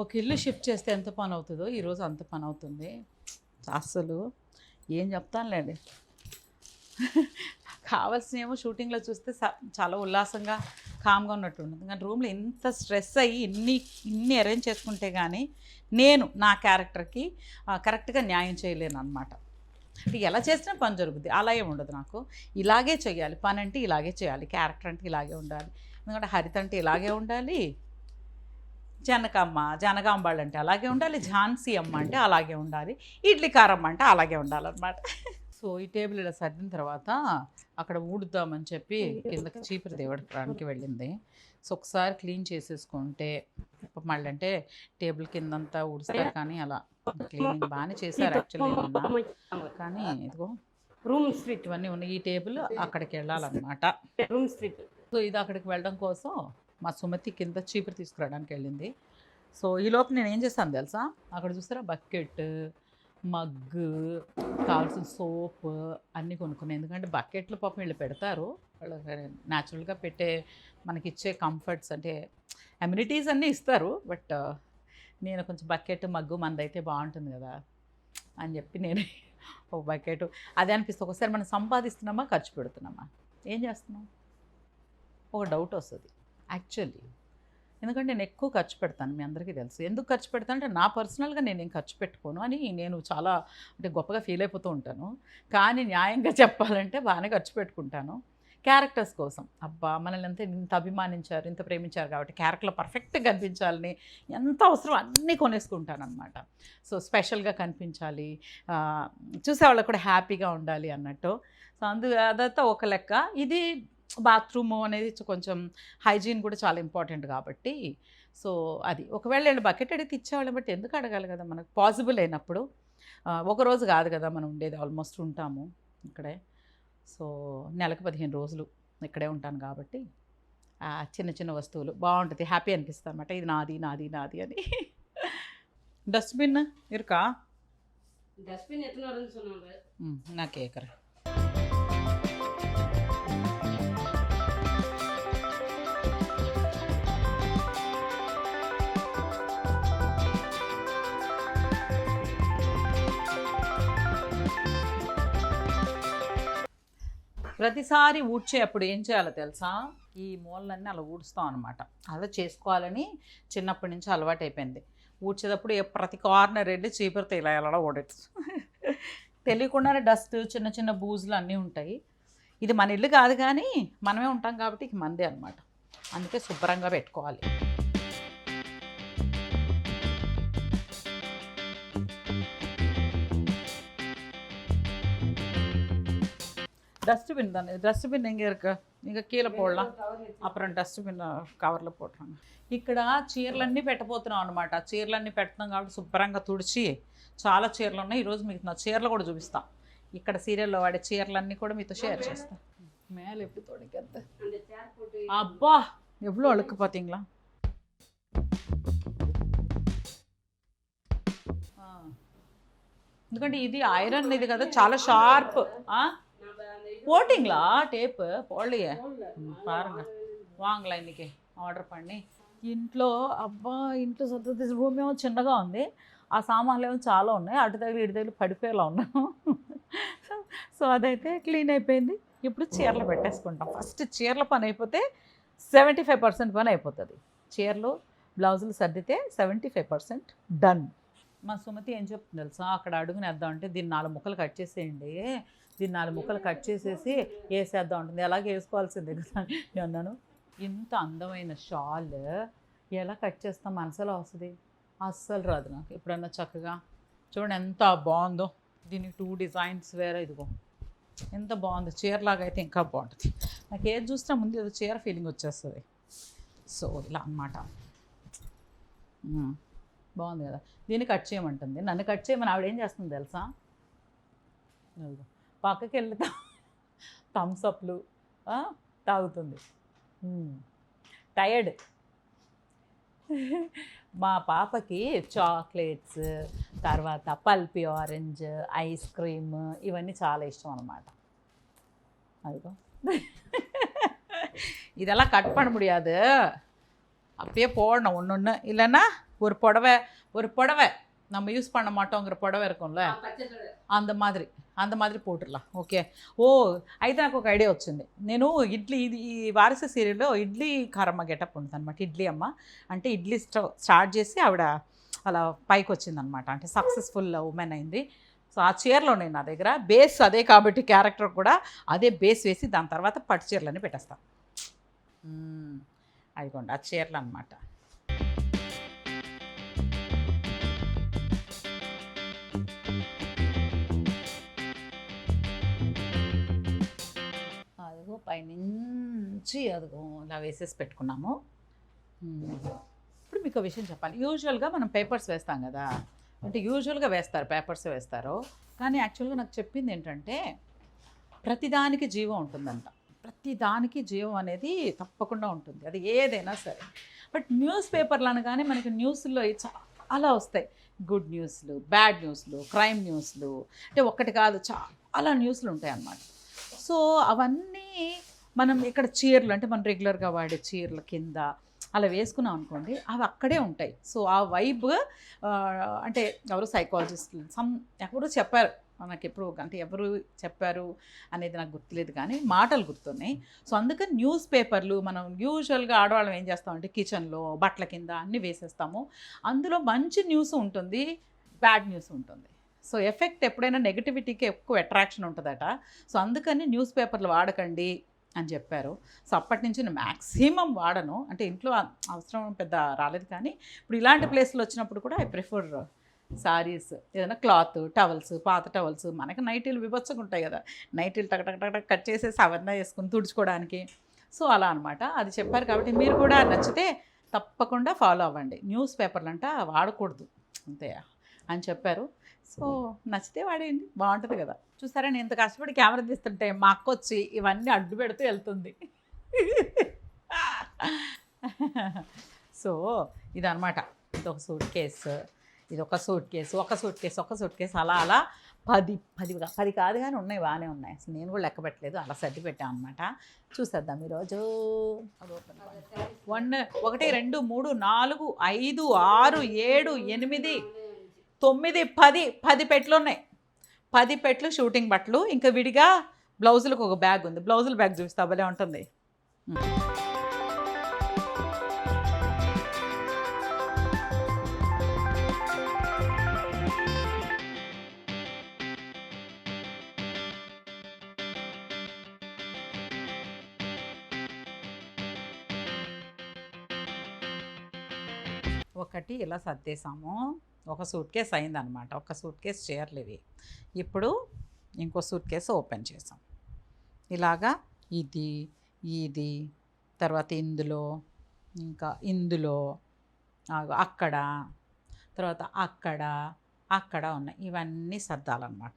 ఒక ఇల్లు షిఫ్ట్ చేస్తే ఎంత పని అవుతుందో ఈరోజు అంత పని అవుతుంది. అస్సలు ఏం చెప్తానులేండి, కావాల్సినేమో షూటింగ్లో చూస్తే చాలా ఉల్లాసంగా కామ్గా ఉన్నట్టు ఉంటుంది, కానీ రూమ్లో ఇంత స్ట్రెస్ అయ్యి ఇన్ని అరేంజ్ చేసుకుంటే కానీ నేను నా క్యారెక్టర్కి కరెక్ట్గా న్యాయం చేయలేను అనమాట. అంటే ఎలా చేసినా పని జరుగుద్ది, అలా ఏమి ఉండదు. నాకు ఇలాగే చేయాలి, పని అంటే ఇలాగే చేయాలి, క్యారెక్టర్ అంటే ఇలాగే ఉండాలి. ఎందుకంటే హరిత అంటే ఇలాగే ఉండాలి, జనగాంబాళ్ళు అంటే అలాగే ఉండాలి, ఝాన్సీ అమ్మ అంటే అలాగే ఉండాలి, ఇడ్లీ కారమ్మ అంటే అలాగే ఉండాలన్నమాట. సో ఈ టేబుల్ ఇలా సర్దిన తర్వాత అక్కడ ఊడుద్దామని చెప్పి కిందకి చీపురు దేవడానికి వెళ్ళింది. సో ఒకసారి క్లీన్ చేసేసుకుంటే మళ్ళీ అంటే టేబుల్ కిందంతా ఊడుస్తారు, కానీ అలా క్లీనింగ్ బాగానే చేశారు యాక్చువల్లీ. కానీ ఇదిగో రూమ్ స్ట్రీట్ ఇవన్నీ ఉన్నాయి. ఈ టేబుల్ అక్కడికి వెళ్ళాలన్నమాట. Room street. సో ఇది అక్కడికి వెళ్ళడం కోసం మా సుమతి కింద చీపురు తీసుకురావడానికి వెళ్ళింది. సో ఈలోపు నేను ఏం చేశాను తెలుసా, అక్కడ చూస్తారా బకెట్, మగ్గు, కావాల్సిన సోప్ అన్నీ కొనుక్కున్నాను. ఎందుకంటే బకెట్లు పాపం వీళ్ళు పెడతారు, వాళ్ళు న్యాచురల్గా పెట్టే మనకిచ్చే కంఫర్ట్స్ అంటే అమ్యూనిటీస్ అన్నీ ఇస్తారు, బట్ నేను కొంచెం బకెట్ మగ్గు మనదైతే బాగుంటుంది కదా అని చెప్పి నేను ఒక బకెట్ అదే అనిపిస్తుంది. ఒకసారి మనం సంపాదిస్తున్నామా ఖర్చు పెడుతున్నామా ఏం చేస్తున్నాం ఒక డౌట్ వస్తుంది యాక్చువల్లీ. ఎందుకంటే నేను ఎక్కువ ఖర్చు పెడతాను, మీ అందరికీ తెలుసు. ఎందుకు ఖర్చు పెడతాను అంటే నా పర్సనల్గా నేనేం ఖర్చు పెట్టుకోను అని నేను చాలా అంటే గొప్పగా ఫీల్ అయిపోతూ ఉంటాను. కానీ న్యాయంగా చెప్పాలంటే బాగానే ఖర్చు పెట్టుకుంటాను క్యారెక్టర్స్ కోసం. అబ్బా మనల్ని ఇంత అభిమానించారు, ఇంత ప్రేమించారు కాబట్టి క్యారెక్టర్లో పర్ఫెక్ట్గా కనిపించాలని ఎంత అవసరం అన్నీ కొనేసుకుంటాను అనమాట. సో స్పెషల్గా కనిపించాలి, చూసేవాళ్ళకి కూడా హ్యాపీగా ఉండాలి అన్నట్టు. సో అదంతా ఒక లెక్క. ఇది బాత్రూము అనేది కొంచెం హైజీన్ కూడా చాలా ఇంపార్టెంట్ కాబట్టి సో అది ఒకవేళ నేను బకెట్ అడిగితే ఇచ్చేవాళ్ళం, బట్టి ఎందుకు అడగాలి కదా మనకు పాసిబుల్ అయినప్పుడు. ఒకరోజు కాదు కదా మనం ఉండేది, ఆల్మోస్ట్ ఉంటాము ఇక్కడే. సో నెలకు 15 రోజులు ఇక్కడే ఉంటాను కాబట్టి చిన్న చిన్న వస్తువులు బాగుంటుంది, హ్యాపీ అనిపిస్తుంది అనమాట. ఇది నాది నాది నాది అని. డస్ట్బిన్ ఇరుకా డస్ట్బిన్ ఎట్లా నా కేకర్ ప్రతిసారి ఊడ్చే అప్పుడు ఏం చేయాలో తెలుసా, ఈ మూలలన్నీ అలా ఊడుస్తాం అనమాట. అలా చేసుకోవాలని చిన్నప్పటి నుంచి అలవాటు అయిపోయింది. ఊడ్చేటప్పుడు ప్రతి కార్నర్ వెళ్ళి చీపురుతో ఇలా ఎలా ఊడచ్చు. తెలియకుండానే డస్ట్ చిన్న చిన్న బూజులు అన్నీ ఉంటాయి. ఇది మన ఇల్లు కాదు కానీ మనమే ఉంటాం కాబట్టి ఇక మందే అనమాట, అందుకే శుభ్రంగా పెట్టుకోవాలి. டஸ்ட்பின் எங்கே இருக்கு? இங்கே கீழே போடலாம், அப்புறம் டஸ்ட்பின் కవర్లో పోటాం. ఇక్కడ చీరలన్నీ పెట్టబోతున్నాం అనమాట. చీరలన్నీ పెడుతున్నాం కాబట్టి శుభ్రంగా తుడిచి చాలా చీరలు ఉన్నాయి. ఈరోజు మీకు నా చీరలు కూడా చూపిస్తాం. ఇక్కడ సీరియల్లో వాడే చీరలన్నీ కూడా మీతో షేర్ చేస్తాం. மேலே எப்படி துடைக்கிறது? அப்பா எவ்வளோ அழுக்கு பார்த்தீங்களா? ఎందుకంటే ఇది ఐరన్ ఇది కదా, చాలా షార్ప్. போட்டிங்களா டேப்பு? போடலையே பாருங்க, వాంగలా ఇన్నికి ఆర్డర్ பண்ணி. ఇంట్లో అబ్బా ఇంట్లో సొంత రూమ్ ఏమో చిన్నగా ఉంది, ఆ సామాన్లు ఏమో చాలా ఉన్నాయి, అటు తగిలి ఇటు తగిలి పడిపోయేలా ఉన్నాను. సో అదైతే క్లీన్ అయిపోయింది. ఇప్పుడు చీరలు పెట్టేసుకుంటాం. ఫస్ట్ చీరల పని అయిపోతే 75% పని అయిపోతుంది. చీరలు బ్లౌజులు సర్దితే 75% డన్. మా సుమతి ఏం చెప్తుంది తెలుసా, అక్కడ అడుగుని వేద్దాం అంటే దీన్ని 4 ముక్కలు కట్ చేసేయండి, దీన్ని 4 ముక్కలు కట్ చేసేసి వేసేద్దాం ఉంటుంది. అలాగే వేసుకోవాల్సిందే కదా నేను అన్నాను. ఇంత అందమైన షాల్ ఎలా కట్ చేస్తాం మనసులో వస్తుంది, అస్సలు రాదు నాకు. ఎప్పుడన్నా చక్కగా చూడండి ఎంత బాగుందో. దీనికి 2 డిజైన్స్ వేరే, ఇదిగో ఎంత బాగుంది. చీరలాగా అయితే ఇంకా బాగుంటుంది. నాకు ఏది చూసినా ముందు ఏదో చీర ఫీలింగ్ వచ్చేస్తుంది. సో ఇలా అన్నమాట, బాగుంది కదా. దీన్ని కట్ చేయమంటుంది, నన్ను కట్ చేయమని ఆవిడ ఏం చేస్తుంది తెలుసా, పక్కకి వెళ్తా థమ్స్అప్లు తాగుతుంది. టైర్డ్. మా పాపకి చాక్లెట్స్, తర్వాత పల్పి ఆరెంజ్, ఐస్ క్రీమ్ ఇవన్నీ చాలా ఇష్టం అన్నమాట. அதுதான் இதெல்லாம் கட் பண்ண முடியாது, அப்படியே போடணும் ஒன்று ஒன்று. இல்லைன்னா ஒரு புடவை நம்ம யூஸ் பண்ண மாட்டோங்கிற புடவை இருக்கும்ல அந்த மாதிரி போட்டுடலாம். ఓకే. ఓ అయితే నాకు ఒక ఐడియా వచ్చింది. నేను ఇడ్లీ ఇది ఈ వారసు సీరియల్లో ఇడ్లీ కారమ్మ గెటప్ ఉంటుంది అనమాట. ఇడ్లీ అమ్మ అంటే ఇడ్లీ స్టార్ట్ చేసి ఆవిడ అలా పైకి వచ్చిందనమాట. అంటే సక్సెస్ఫుల్ ఉమెన్ అయింది. సో ఆ చీరలో నేను నా దగ్గర బేస్ అదే కాబట్టి క్యారెక్టర్ కూడా అదే బేస్ వేసి దాని తర్వాత పట్టు చీరలని పెట్టేస్తాను. అదిగోండి ఆ చీరలు అనమాట. అదిగో పైనుంచి అదిగో ఇలా వేసేసి పెట్టుకున్నాము. ఇప్పుడు మీకు విషయం చెప్పాలి. యూజువల్గా మనం పేపర్స్ వేస్తాం కదా, అంటే యూజువల్గా వేస్తారు, పేపర్స్ వేస్తారు. కానీ యాక్చువల్గా నాకు చెప్పింది ఏంటంటే ప్రతిదానికి జీవం ఉంటుందంట. ప్రతిదానికి జీవం అనేది తప్పకుండా ఉంటుంది, అది ఏదైనా సరే. బట్ న్యూస్ పేపర్లు అనగానే మనకి న్యూస్లో చాలా వస్తాయి. గుడ్ న్యూస్లు, బ్యాడ్ న్యూస్లు, క్రైమ్ న్యూస్లు, అంటే ఒక్కటి కాదు చాలా న్యూస్లు ఉంటాయి అన్నమాట. సో అవన్నీ మనం ఇక్కడ చీరలు అంటే మనం రెగ్యులర్గా వాడే చీరల కింద అలా వేసుకున్నాం అనుకోండి, అవి అక్కడే ఉంటాయి. సో ఆ వైబ్ అంటే ఎవరు సైకాలజిస్టులు ఎవరు చెప్పారు నాకు ఎప్పుడు, అంటే ఎవరు చెప్పారు అనేది నాకు గుర్తులేదు కానీ మాటలు గుర్తున్నాయి. సో అందుకని న్యూస్ పేపర్లు మనం యూజువల్గా ఆడవాళ్ళం ఏం చేస్తామంటే కిచెన్లో బట్టల కింద అన్నీ వేసేస్తాము. అందులో మంచి న్యూస్ ఉంటుంది, బ్యాడ్ న్యూస్ ఉంటుంది. సో ఎఫెక్ట్ ఎప్పుడైనా నెగిటివిటీకి ఎక్కువ అట్రాక్షన్ ఉంటుందట. సో అందుకని న్యూస్ పేపర్లు వాడకండి అని చెప్పారు. సో అప్పటి నుంచి నేను మ్యాక్సిమం వాడను, అంటే ఇంట్లో అవసరం పెద్ద రాలేదు. కానీ ఇప్పుడు ఇలాంటి ప్లేస్లో వచ్చినప్పుడు కూడా ఐ ప్రిఫర్ సారీస్, ఏదైనా క్లాత్, టవల్స్, పాత టవల్స్. మనకి నైటీలు విభత్సంగా ఉంటాయి కదా, నైటీలు టక్ టక్ టక్ కట్ చేసేసి అవన్నీ వేసుకుని తుడుచుకోవడానికి. సో అలా అనమాట. అది చెప్పారు కాబట్టి మీరు కూడా నచ్చితే తప్పకుండా ఫాలో అవ్వండి. న్యూస్ పేపర్లు అంట వాడకూడదు అంతే అని చెప్పారు. సో నచ్చితే వాడేయండి, బాగుంటుంది కదా. చూసారా నేను ఇంత కష్టపడి కెమెరా తీస్తుంటే మా అక్క వచ్చి ఇవన్నీ అడ్డు పెడుతూ వెళ్తుంది. సో ఇదనమాట. ఇదొక సూట్ కేసు, ఇదొక సూట్ కేసు, ఒక సూట్ కేసు అలా అలా 10 కాదు కానీ ఉన్నాయి, బాగానే ఉన్నాయి. అసలు నేను కూడా లెక్క పెట్టలేదు, అలా సర్ది పెట్టాను అనమాట. చూసేద్దాం ఈరోజు. 1 2 3 4 5 6 7 8 9 10 పెట్లు ఉన్నాయి. 10 పెట్లు షూటింగ్ బట్టలు. ఇంకా విడిగా బ్లౌజులకు ఒక బ్యాగ్ ఉంది. బ్లౌజుల బ్యాగ్ చూపిస్తా, భలే ఉంటుంది. ఒకటి ఇలా సర్దేశాము. ఒక సూట్ కేస్ అయిందనమాట. ఒక సూట్ కేస్ చీరలు ఇవి. ఇప్పుడు ఇంకో సూట్ కేసు ఓపెన్ చేసాం. ఇలాగా ఇది తర్వాత ఇందులో, ఇంకా ఇందులో, అక్కడ, తర్వాత అక్కడ ఉన్నాయి. ఇవన్నీ సర్దాలన్నమాట.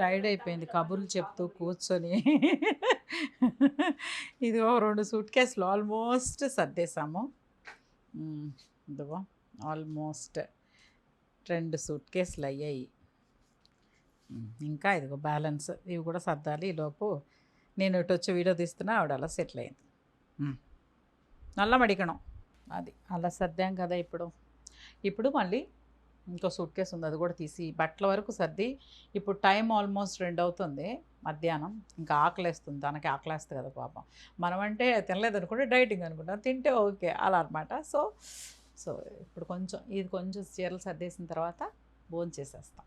టైర్డ్ అయిపోయింది కబుర్లు చెప్తూ కూర్చొని. ఇదిగో 2 సూట్ కేసులు ఆల్మోస్ట్ సర్దేశాము. ఇదిగో ఆల్మోస్ట్ 2 సూట్ కేసులు అయ్యాయి. ఇంకా ఇదిగో బ్యాలెన్స్ ఇవి కూడా సర్దాలి. ఈలోపు నేను ఇటు వచ్చి వీడియో తీస్తున్నా, ఆవిడ అలా సెటిల్ అయింది. నల్ల మడికణం అది అలా సర్దాం కదా. ఇప్పుడు మళ్ళీ ఇంకో సూట్ కేసు ఉంది, అది కూడా తీసి బట్టల వరకు సర్ది. ఇప్పుడు టైం ఆల్మోస్ట్ 2 అవుతుంది మధ్యాహ్నం. ఇంకా ఆకలేస్తుంది, తనకి ఆకలేస్తుంది కదా పాపం. మనం అంటే తినలేదు అనుకుంటే డైటింగ్ అనుకుంటాం, తింటే ఓకే అలా అనమాట. సో ఇప్పుడు కొంచెం చీరలు సర్దేసిన తర్వాత భోజనం చేసేస్తాం.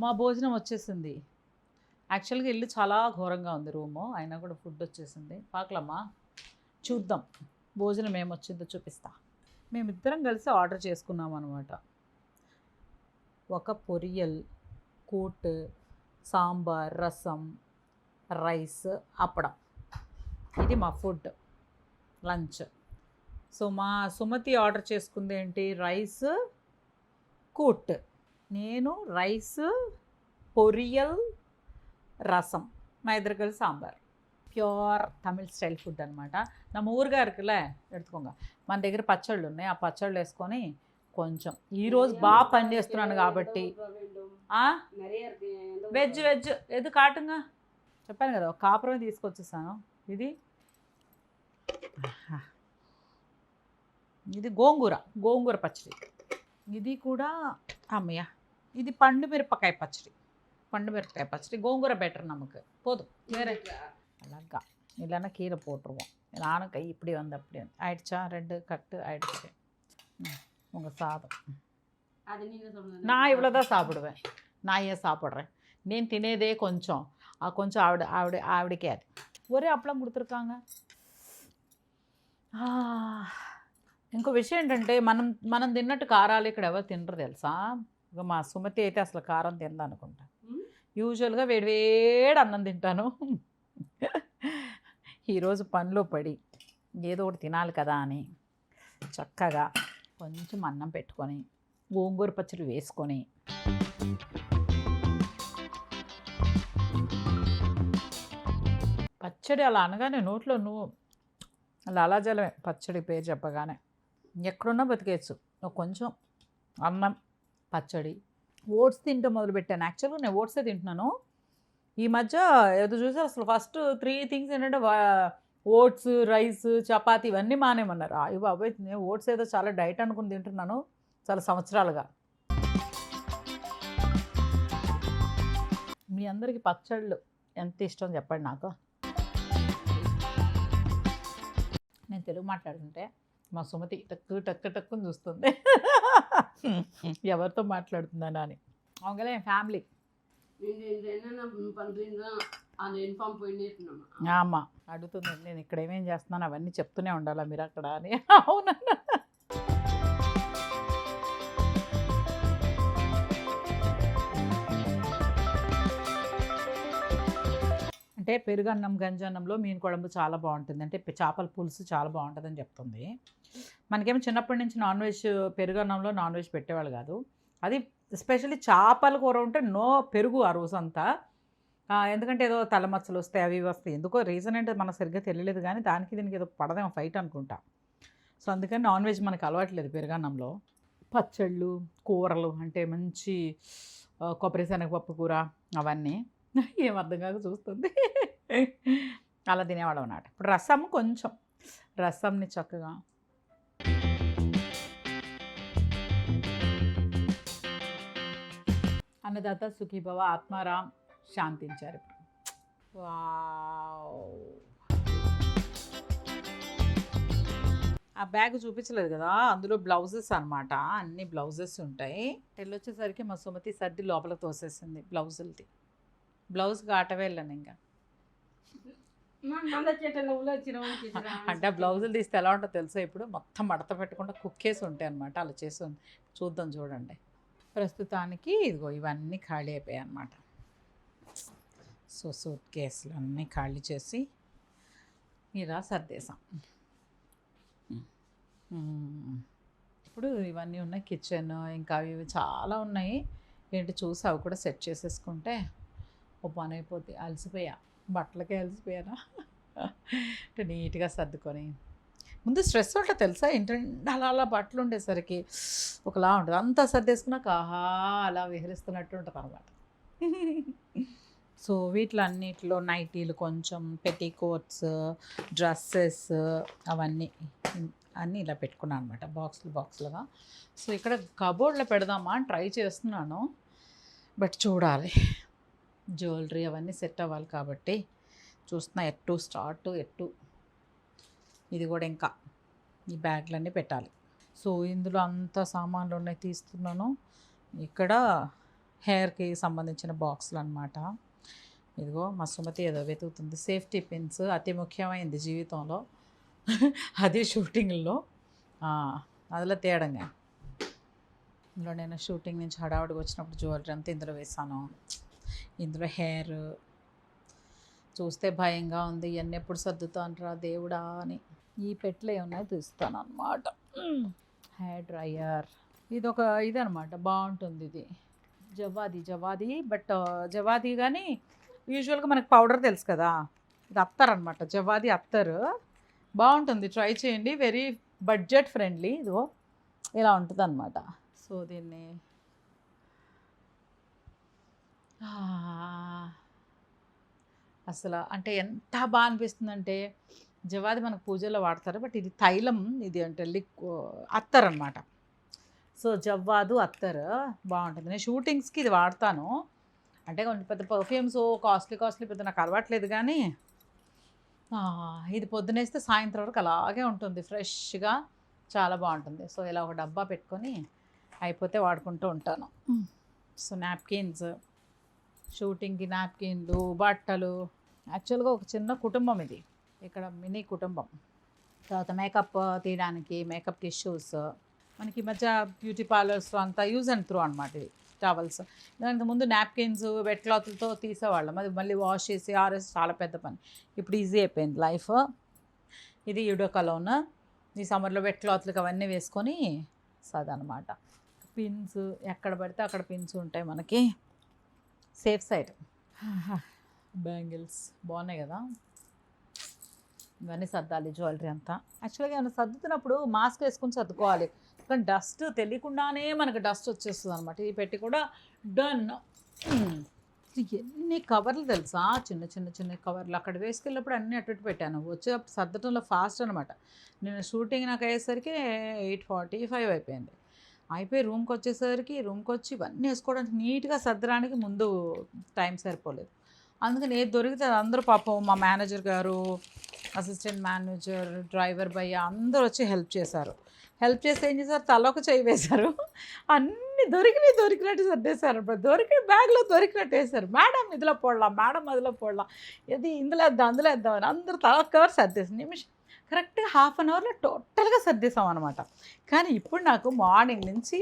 మా భోజనం వచ్చేసింది. యాక్చువల్గా ఇల్లు చాలా ఘోరంగా ఉంది రూము, అయినా కూడా ఫుడ్ వచ్చేసింది. పాకలమ్మా చూద్దాం భోజనం ఏమొచ్చిందో చూపిస్తా. మేమిద్దరం కలిసి ఆర్డర్ చేసుకున్నాం అనమాట. ఒక పొరియల్, కూట్, సాంబార్, రసం, రైస్, అప్పడం. ఇది మా ఫుడ్ లంచ్. సో మా సుమతి ఆర్డర్ చేసుకుంది ఏంటి, రైస్ కూట్. నేను రైస్, పొరియల్, రసం, మా ఇద్దరు కలిసి sambar. Pure Tamil style food అనమాట. நம்ம ஊருகாருக்குல்ல எடுத்துக்கோங்க. మన దగ్గర పచ్చళ్ళు ఉన్నాయి, ఆ పచ్చళ్ళు వేసుకొని కొంచెం ఈరోజు బాగా పని చేస్తున్నాను కాబట్టి వెజ్ ఎదు కాటుగా చెప్పాను కదా, ఒక కాపురమే తీసుకొచ్చేసాను. ఇది గోంగూర పచ్చడి. ఇది కూడా అమ్మయ్య, ఇది పండు మిరపకాయ పచ్చడి. గోంగూర బెటర్ நமக்கு போதும். வேற அழகா இல்லைன்னா கீரை போட்டுருவோம். நானும் கை இப்படி வந்து அப்படி வந்து ஆயிடுச்சா, 2 கட்டு ஆயிடுச்சு. உங்கள் சாதம் நான் இவ்வளோ தான் சாப்பிடுவேன். நான் ஏன் சாப்பிட்றேன், నేను తినేదే కొంచెం, ఆ కొంచెం ఆవిడకే అది. ఒరే అప్పలం கொடுத்துருக்காங்க. ఇంకో విషయం ఏంటంటే మనం తిన్నట్టు కారాలు ఇక్కడ ఎవరు తినరు తెలుసా. ఇక మా సుమతి అయితే అసలు కారం తిందనుకుంటా. యూజువల్గా వేడి అన్నం తింటాను. ఈరోజు పనిలో పడి ఏదో ఒకటి తినాలి కదా అని చక్కగా కొంచెం అన్నం పెట్టుకొని గోంగూర పచ్చడి వేసుకొని పచ్చడి అలా అనగానే నోట్లో లాలాజలమే. పచ్చడి పేరు చెప్పగానే ఎక్కడున్నా బతికేయచ్చు. కొంచెం అన్నం, పచ్చడి, ఓట్స్ తింటూ మొదలుపెట్టాను. యాక్చువల్గా నేను ఓట్సే తింటున్నాను ఈ మధ్య. ఏదో చూసారు అసలు ఫస్ట్ 3 థింగ్స్ ఏంటంటే ఓట్స్, రైస్, చపాతి ఇవన్నీ మానేమన్నారు. అయ్యో బాబోయ్, నేను ఓట్స్ ఏదో చాలా డైట్ అనుకుని తింటున్నాను చాలా సంవత్సరాలుగా. మీ అందరికీ పచ్చళ్ళు ఎంత ఇష్టం చెప్పండి నాకు. నేను తెలుగు మాట్లాడుతుంటే మా సుమతి టక్కుని చూస్తుంది ఎవరితో మాట్లాడుతుందా అని. అవగలే ఫ్యామిలీ అమ్మా అడుగుతుంది, నేను ఇక్కడ ఏమేం చేస్తున్నాను అవన్నీ చెప్తూనే ఉండాలా మీరు అక్కడ అని. అవునన్నా అంటే పెరుగన్నం, గంజన్నంలో మీను కుழம்பు చాలా బాగుంటుంది. అంటే చేపల పులుసు చాలా బాగుంటుందని చెప్తుంది. మనకేమో చిన్నప్పటి నుంచి నాన్ వెజ్, పెరుగన్నంలో నాన్ వెజ్ పెట్టేవాళ్ళు కాదు. అది ఎస్పెషల్లీ చేపల కూర ఉంటే నో పెరుగు ఆ రోజంతా. ఎందుకంటే ఏదో తలమచ్చలు వస్తాయి, అవి వస్తాయి. ఎందుకో రీజన్ అంటే మనకు సరిగ్గా తెలియలేదు, కానీ దానికి దీనికి ఏదో పడదేమో ఫైట్ అనుకుంటా. సో అందుకని నాన్ వెజ్ మనకు అలవాట్లేదు పెరుగన్నంలో. పచ్చళ్ళు, కూరలు అంటే మంచి కొబ్బరి శనగపప్పు కూర అవన్నీ ఏం అర్థం కాక చూస్తుంది. అలా తినేవాళ్ళం అన్నమాట. ఇప్పుడు రసం, కొంచెం రసంని చక్కగా అన్నదాత సుఖీభవ ఆత్మారాం శాంతించారు. వావ్, ఆ బ్యాగ్ చూపించలేదు కదా, అందులో బ్లౌజెస్ అనమాట. అన్ని బ్లౌజెస్ ఉంటాయి. వెళ్ళొచ్చేసరికి మా సుమతి సర్ది లోపలికి తోసేసింది బ్లౌజులది. బ్లౌజ్కి ఆటవే వెళ్ళాను ఇంకా. అంటే ఆ బ్లౌజులు తీస్తే ఎలా ఉంటుందో తెలుసా, ఇప్పుడు మొత్తం మడత పెట్టకుండా కుక్కేసి ఉంటాయి అనమాట. అలా చేసి చూద్దాం చూడండి. ప్రస్తుతానికి ఇదిగో ఇవన్నీ ఖాళీ అయిపోయాయి అన్నమాట. సో సూట్ కేసులు అన్నీ ఖాళీ చేసి ఇలా సర్దేశాం. ఇప్పుడు ఇవన్నీ ఉన్నాయి. కిచెన్ ఇంకా అవి ఇవి చాలా ఉన్నాయి. ఏంటి చూసి అవి కూడా సెట్ చేసేసుకుంటే ఓ పని అయిపోద్ది. అలసిపోయా, బట్టలకే అలసిపోయానా. అంటే నీట్గా సర్దుకొని ముందు స్ట్రెస్ ఉంటుంది తెలుసా, ఏంటంటే అలా బట్టలు ఉండేసరికి ఒకలా ఉంటుంది. అంతా సర్దేసుకున్నాక ఆహా అలా విహరిస్తున్నట్టు ఉంటుంది అనమాట. సో వీటిలన్నిటిలో నైటీలు, కొంచెం పెట్టికోట్స్, డ్రెస్సెస్ అవన్నీ ఇలా పెట్టుకున్నాను అనమాట బాక్సులుగా. సో ఇక్కడ కబోర్డ్లో పెడదామా అని ట్రై చేస్తున్నాను, బట్ చూడాలి. జ్యువెలరీ అవన్నీ సెట్ అవ్వాలి కాబట్టి చూస్తున్నా. ఎట్టు ఇది కూడా ఇంకా ఈ బ్యాగ్లన్నీ పెట్టాలి. సో ఇందులో అంత సామాన్లు ఉన్నాయి, తీస్తున్నాను. ఇక్కడ హెయిర్కి సంబంధించిన బాక్సులు అనమాట. ఇదిగో మా సుమతి ఏదో వెతుకుతుంది. సేఫ్టీ పిన్స్ అతి ముఖ్యమైనది జీవితంలో, అది షూటింగ్లో అదిలో తేడంగా. ఇందులో నేను షూటింగ్ నుంచి హడావుడికి వచ్చినప్పుడు జ్యువెలరీ అంతా ఇందులో వేసాను. ఇందులో హెయిర్ చూస్తే భయంగా ఉంది, ఇవన్నీ ఎప్పుడు సర్దుతానురా దేవుడా అని. ఈ పెట్లు ఏమన్నా తీస్తాను అనమాట. హెయిర్ డ్రయర్ ఇదనమాట, బాగుంటుంది ఇది. జవాది బట్ జవాది కానీ యూజువల్గా మనకు పౌడర్ తెలుసు కదా, ఇది అత్తర్ అనమాట, జవాది అత్తర్. బాగుంటుంది, ట్రై చేయండి, వెరీ బడ్జెట్ ఫ్రెండ్లీ. ఇదిగో ఇలా ఉంటుంది అనమాట. సో దీన్ని అసలు అంటే ఎంత బాగా అనిపిస్తుందంటే, జవాది మనకు పూజల్లో వాడతారు, బట్ ఇది తైలం, ఇది అంటే అత్తర్ అనమాట. సో జవ్వాదు అత్తర్ బాగుంటుంది. నేను షూటింగ్స్కి ఇది వాడతాను, అంటే కొంచెం పెద్ద పర్ఫ్యూమ్స్ కాస్ట్లీ పెద్ద నాకు అలవాట్లేదు, కానీ ఇది పొద్దునేస్తే సాయంత్రం వరకు అలాగే ఉంటుంది, ఫ్రెష్గా చాలా బాగుంటుంది. సో ఇలా ఒక డబ్బా పెట్టుకొని అయిపోతే వాడుకుంటూ ఉంటాను. సో నాప్కిన్స్, షూటింగ్కి నాప్కిన్లు, బట్టలు, యాక్చువల్గా ఒక చిన్న కుటుంబం ఇది, ఇక్కడ మినీ కుటుంబం. తర్వాత మేకప్ తీయడానికి మేకప్ టిష్యూస్, మనకి ఈ మధ్య బ్యూటీ పార్లర్స్ అంతా యూజ్ అండ్ త్రూ అనమాట. ఇది టవల్స్, దానికి ముందు నాప్కిన్స్ వెట్ క్లాత్లతో తీసేవాళ్ళం, అది మళ్ళీ వాష్ చేసి ఆరేసి చాలా పెద్ద పని. ఇప్పుడు ఈజీ అయిపోయింది లైఫ్. ఇది యూడోకలోన్, ఈ సమ్మర్లో వెట్ క్లాత్లకు అవన్నీ వేసుకొని సదనమాట. పిన్స్ ఎక్కడ పడితే అక్కడ పిన్స్ ఉంటాయి మనకి, సేఫ్ సైడ్. బ్యాంగిల్స్ బాగున్నాయి కదా, ఇవన్నీ సర్దాలి, జ్యువెలరీ అంతా. యాక్చువల్గా ఏమైనా సర్దుతున్నప్పుడు మాస్క్ వేసుకొని సర్దుకోవాలి, కానీ డస్ట్ తెలియకుండానే మనకు డస్ట్ వచ్చేస్తుంది అనమాట. ఇది పెట్టి కూడా డన్. ఎన్ని కవర్లు తెలుసా, చిన్న కవర్లు. అక్కడ వేసుకెళ్ళినప్పుడు అన్నీ అటు పెట్టాను, వచ్చేటప్పుడు సర్దటంలో ఫాస్ట్ అనమాట. నేను షూటింగ్ నాకు అయ్యేసరికి 8:45 అయిపోయింది. అయిపోయి రూమ్కి వచ్చేసరికి ఇవన్నీ వేసుకోవడానికి నీట్గా సర్దడానికి ముందు టైం సరిపోలేదు. అందుకని ఏది దొరికితే అందరూ పాపం మా మేనేజర్ గారు, అసిస్టెంట్ మేనేజర్, డ్రైవర్ భయ్య అందరూ వచ్చి హెల్ప్ చేశారు. హెల్ప్ చేసి ఏం చేశారు, తలొక చేయి వేశారు, అన్నీ దొరికినట్టు సర్దేశారు. బ్యాగ్లో దొరికినట్టు వేశారు. మేడం ఇదిలో పోడలా, మేడం అదిలో పోడలా, ఇది ఇందులో వేద్దాం అందులో వేద్దాం అని అందరూ తల కవర్ సర్దేసి నిమిషం కరెక్ట్గా ½ అన్ అవర్లో టోటల్గా సర్దేశాం అనమాట. కానీ ఇప్పుడు నాకు మార్నింగ్ నుంచి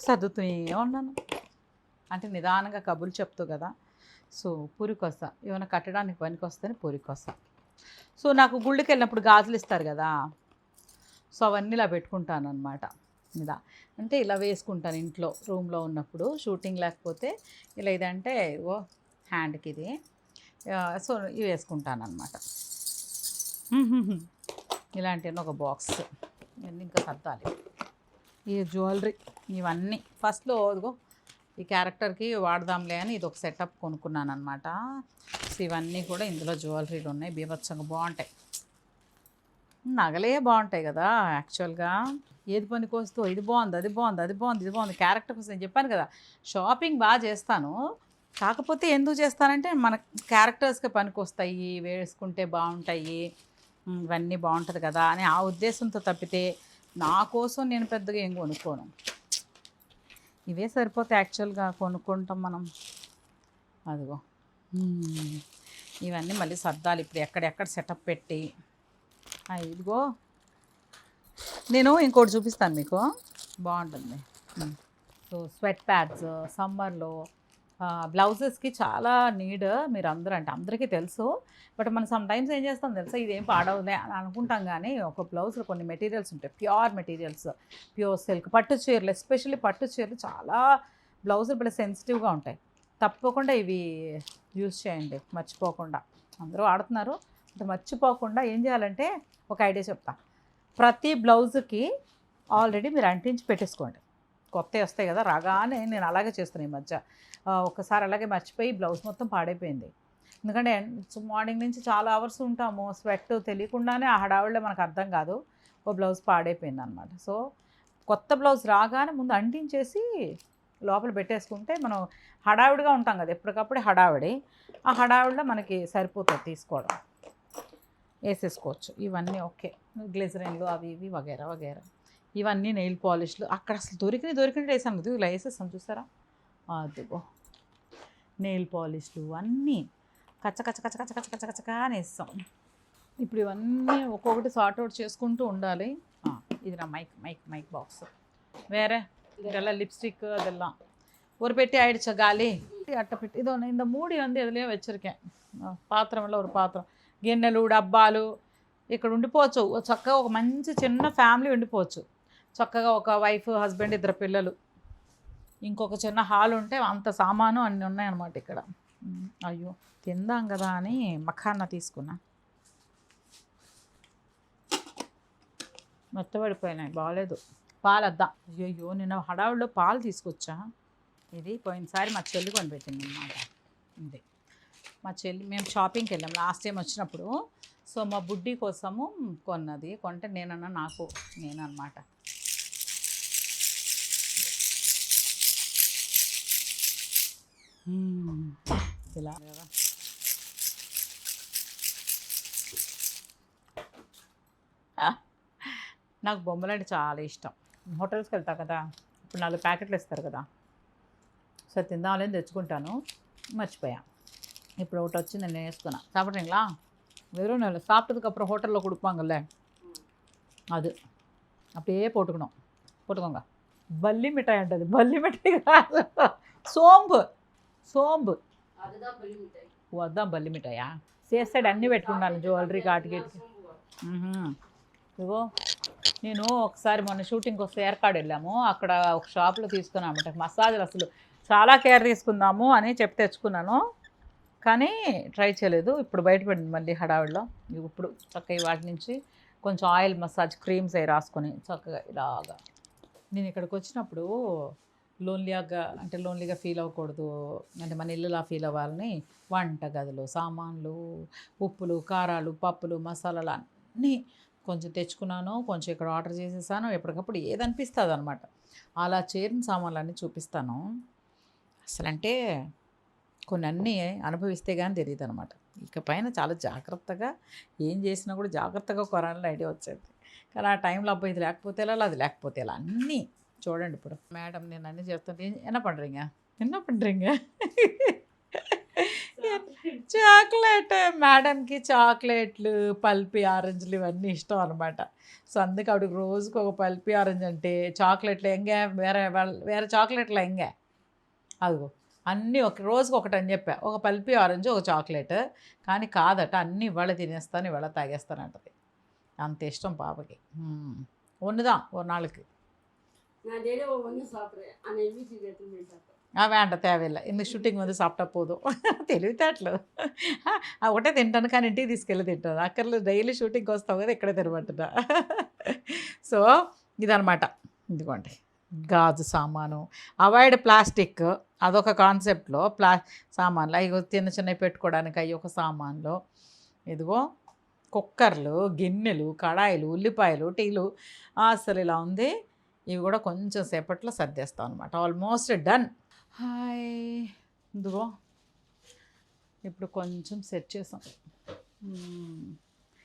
సర్దుతూనే ఉన్నాను, అంటే నిదానంగా కబుర్లు చెప్తూ కదా. సో పూరికొస్తా, ఏమైనా కట్టడానికి పనికి వస్తేనే పూరికొస్తా. సో నాకు గుళ్ళకి వెళ్ళినప్పుడు గాజులు ఇస్తారు కదా, సో అవన్నీ ఇలా పెట్టుకుంటాను అనమాట. ఇలా అంటే ఇలా వేసుకుంటాను ఇంట్లో రూమ్లో ఉన్నప్పుడు, షూటింగ్ లేకపోతే ఇలా. ఇదంటే ఓ హ్యాండ్కి ఇది, సో ఇవి వేసుకుంటాను అనమాట. ఇలాంటివన్నీ ఒక బాక్స్, ఇవన్నీ ఇంకా సర్దాలి. ఈ జ్యువెలరీ ఇవన్నీ ఫస్ట్లో ఇదిగో ఈ క్యారెక్టర్కి వాడదాంలే అని ఇది ఒక సెటప్ కొనుక్కున్నాను అనమాట. సో ఇవన్నీ కూడా ఇందులో జ్యువెలరీలు ఉన్నాయి, బీభత్సంగా బాగుంటాయి. నగలే బాగుంటాయి కదా యాక్చువల్గా, ఏది పనికి వస్తూ ఇది బాగుంది అది బాగుంది క్యారెక్టర్ కోసం నేను చెప్పాను కదా, షాపింగ్ బాగా చేస్తాను, కాకపోతే ఎందుకు చేస్తానంటే మన క్యారెక్టర్స్కి పనికి వస్తాయి, వేసుకుంటే బాగుంటాయి, ఇవన్నీ బాగుంటుంది కదా అని ఆ ఉద్దేశంతో తప్పితే నా కోసం నేను పెద్దగా ఏం కొనుక్కోను. ఇవే సరిపోతే యాక్చువల్గా కొనుక్కుంటాం మనం. అదిగో ఇవన్నీ మళ్ళీ సర్దాలి ఇప్పుడు, ఎక్కడెక్కడ సెటప్ పెట్టి. ఇదిగో నేను ఇంకోటి చూపిస్తాను మీకు, బాగుంటుంది. సో స్వెట్ ప్యాడ్స్ సమ్మర్లో బ్లౌజెస్కి చాలా నీడ్, మీరు అందరూ అంటే అందరికీ తెలుసు, బట్ మనం సమ్ టైమ్స్ ఏం చేస్తాం తెలుసా, ఇదేం పాడవులే అని అనుకుంటాం, కానీ ఒక బ్లౌజ్లో కొన్ని మెటీరియల్స్ ఉంటాయి, ప్యూర్ మెటీరియల్స్, ప్యూర్ సిల్క్, పట్టు చీరలు, ఎస్పెషల్లీ పట్టు చీరలు చాలా బ్లౌజులు భలే సెన్సిటివ్గా ఉంటాయి. తప్పకుండా ఇవి యూజ్ చేయండి మర్చిపోకుండా. అందరూ ఆడుతున్నారు, అంటే మర్చిపోకుండా ఏం చేయాలంటే ఒక ఐడియా చెప్తా. ప్రతి బ్లౌజుకి ఆల్రెడీ మీరు అంటించి పెట్టేసుకోండి, కొత్తవి వస్తాయి కదా రాగానే. నేను అలాగే చేస్తున్నాను ఈ మధ్య, ఒకసారి అలాగే మర్చిపోయి బ్లౌజ్ మొత్తం పాడైపోయింది. ఎందుకంటే మార్నింగ్ నుంచి చాలా అవర్స్ ఉంటాము, స్వెట్ తెలియకుండానే ఆ హడావిడిలో మనకు అర్థం కాదు, ఓ బ్లౌజ్ పాడైపోయింది అనమాట. సో కొత్త బ్లౌజ్ రాగానే ముందు అంటించేసి లోపల పెట్టేసుకుంటే మనం హడావిడిగా ఉంటాం కదా ఎప్పటికప్పుడు, హడావిడి, ఆ హడావిడిలో మనకి సరిపోతుంది తీసుకోవడం, వేసేసుకోవచ్చు. ఇవన్నీ ఓకే, గ్లిజరిన్లు అవి ఇవి వగేరా వగేరా, ఇవన్నీ నెయిల్ పాలిష్లు. అక్కడ అసలు దొరికినట్టు వేసాను కదా, ఇలా వేసేస్తాం చూసారా, అదిగో నెయిల్ పాలిష్లు అన్నీ కచ్చకచ్చకచ్చకచ్చకచ్చకచ్చకా అని వేస్తాం. ఇప్పుడు ఇవన్నీ ఒక్కొక్కటి సార్ట్అవుట్ చేసుకుంటూ ఉండాలి. ఇది నా మైక్ బాక్స్, வேறு இதெல்லாம் லிப்ஸ்டிக்கு அதெல்லாம் ஒரு பெட்டி ஆயிடுச்சா காலி, அட்டை பெட்டி. இதோ இந்த மூடி வந்து எதுலேயோ வச்சுருக்கேன், పాత్రలో ఒక పాత్ర, గిన్నెలు డబ్బాలు ఇక్కడ ఉండిపోవచ్చు చక్కగా. ఒక మంచి చిన్న ఫ్యామిలీ ఉండిపోవచ్చు చక్కగా. ఒక వైఫ్ హస్బెండ్ 2 పిల్లలు, ఇంకొక చిన్న హాల్ ఉంటే అంత సామాను అన్నీ ఉన్నాయన్నమాట ఇక్కడ. అయ్యో తిందాం కదా అని మఖానా తీసుకున్నా, మెత్తబడిపోయినాయి, బాగాలేదు. పాలు వద్దాం. అయ్యో నిన్న హడావుడిలో పాలు తీసుకొచ్చా. ఇది పోయినసారి మా చెల్లి కొనిపెట్టింది అన్నమాట. ఇది మా చెల్లి, మేము షాపింగ్కి వెళ్ళాం లాస్ట్ టైం వచ్చినప్పుడు. సో మా బుడ్డి కోసము కొన్నది. కొంటే నేనన్నమాట. ఇలా కదా. నాకు బొమ్మలు అంటే చాలా ఇష్టం. హోటల్స్కి వెళ్తా కదా, ఇప్పుడు 4 ప్యాకెట్లు ఇస్తారు కదా, సో తిందామని తెచ్చుకుంటాను, మర్చిపోయా. ఇప్పుడు ఒకటి వచ్చింది, నేను వేసుకున్నా சாப்பிட்றீங்களா? வெறும் இல்லை, சாப்பிட்டதுக்கப்புறம் ஹோட்டலில் கொடுப்பாங்கல்ல, அது அப்படியே போட்டுக்கோங்க. బల్లి మిఠాయి అంటది. బల్లి మిఠాయి కాదు, సోంబు. వద్దాం బల్లి మిఠాయా? చేస్తాడు అన్నీ పెట్టుకున్నాను, జ్యువెలరీ కాటికి. ఇగో నేను ఒకసారి మొన్న షూటింగ్కి వస్తే ఏర్కాడు వెళ్ళాము, అక్కడ ఒక షాప్లో తీసుకున్నామంట మసాజులు. అసలు చాలా కేర్ తీసుకుందాము అని చెప్పి తెచ్చుకున్నాను, కానీ ట్రై చేయలేదు. ఇప్పుడు బయటపడింది మళ్ళీ హడావిడిలో. ఇప్పుడు చక్కగా వాటి నుంచి కొంచెం ఆయిల్ మసాజ్ క్రీమ్స్ అవి రాసుకొని చక్కగా ఇలాగా. నేను ఇక్కడికి వచ్చినప్పుడు లోన్లీగా ఫీల్ అవ్వకూడదు అంటే, మన ఇల్లులా ఫీల్ అవ్వాలని వంట గదులు సామాన్లు, ఉప్పులు, కారాలు, పప్పులు, మసాలాలు అన్నీ కొంచెం తెచ్చుకున్నాను. కొంచెం ఇక్కడ ఆర్డర్ చేసేసాను. ఎప్పటికప్పుడు ఏదనిపిస్తుంది అనమాట అలా చేరిన సామాన్లు అన్నీ చూపిస్తాను. అసలంటే కొన్ని అన్నీ అనుభవిస్తే కానీ తెలియదు అనమాట. ఇకపైన చాలా జాగ్రత్తగా ఏం చేసినా కూడా జాగ్రత్తగా కొనాలని ఐడియా వచ్చేది. కానీ ఆ టైంలో అబ్బాయి ఇది లేకపోతే ఎలా, అది లేకపోతే ఎలా అన్నీ చూడండి. ఇప్పుడు మేడం నేను అన్నీ చేస్తుంటే என்ன பண்ணுறீங்க చాక్లెట్, మేడంకి చాక్లెట్లు, పల్పి ఆరెంజ్లు ఇవన్నీ ఇష్టం అనమాట. సో అందుకే ఆవిడకి రోజుకి ఒక పల్పి ఆరెంజ్ అంటే, చాక్లెట్లు ఎంగే వేరే చాక్లెట్లు ఎంగే, అదిగో అన్నీ ఒక రోజుకి ఒకటి అని చెప్పా. ఒక పల్పి ఆరెంజ్, ఒక చాక్లెట్. కానీ కాదట, అన్నీ ఇవాళ తినేస్తాను, ఇవాళ తాగేస్తానంటది. అంత ఇష్టం పాపకి. ஒன்றுதான் ஒரு நாளுக்கு. வேண்டாம், தேவையில்லை. இந்த ஷூட்டிங் வந்து சாப்பிட்டா போதும். తెలివితేటలు. ఒకటే తింటాను, కానీ ఇంటికి తీసుకెళ్ళి తింటాను. అక్కర్లేదు, డైలీ షూటింగ్కి వస్తావు కదా, ఇక్కడే తినమంటున్నా. సో ఇదనమాట. ఇదిగోండి గాజు సామాను, అవాయిడ్ ప్లాస్టిక్, అదొక కాన్సెప్ట్లో సామాన్లు. అవి చిన్నవి పెట్టుకోవడానికి అవి ఒక సామాన్లు. ఇదిగో కుక్కర్లు, గిన్నెలు, కడాయిలు, ఉల్లిపాయలు, టీలు. అసలు ఇలా ఉంది. ఇవి కూడా కొంచెం సేపట్లో సర్దేస్తాం అనమాట. Almost done. హాయ్, ఇదిగో ఇప్పుడు కొంచెం సెట్ చేసాం.